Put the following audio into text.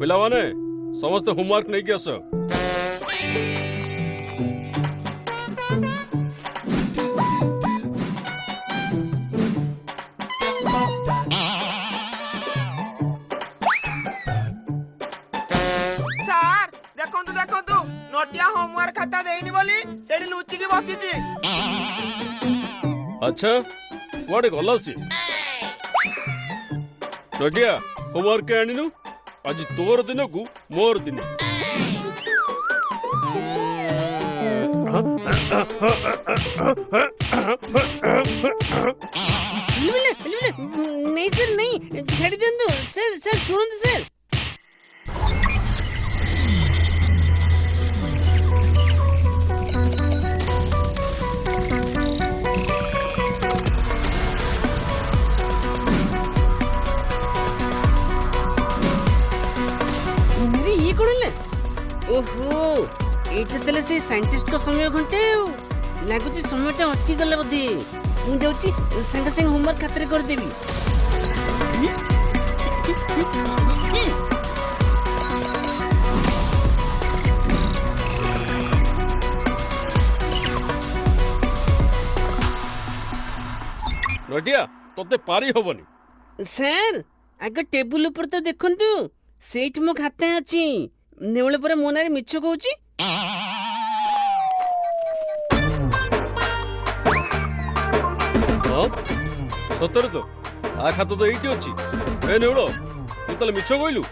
पिला माने समस्त होमवर्क नहीं किया सर। ସାର୍ ଦେଖନ୍ତୁ ଦେଖନ୍ତୁ ନଟିଆ ହୋମୱାର୍କ ଖାତା ଦେଇନି ବୋଲି ସେଠି ଲୁଚିକି ବସିଛି। अच्छा वाटे गला सी नटिया होमवर्क के आनिनु आज तोर दिन को मोर दिन। नहीं सर नहीं छाड़ी दियंतु सर सर सुनंतु सर मेरे ये कौन ले ओहो एटा देले से साइंटिस्ट को समय घंटे लागुची समयटा अटकी गला बधे मु जाउची संग संग होमवर्क खातिर कर देबी। नटिया तोते पारी होबनी। सर आगे टेबुल ऊपर तो देखंतु सेठ मो खाते अछि नेवले पर मो नारे मिछ कहूची। हाँ सତରେ तो आ खाता तो एइटी अछि ए नेउलो तू तले मिछ कहलु।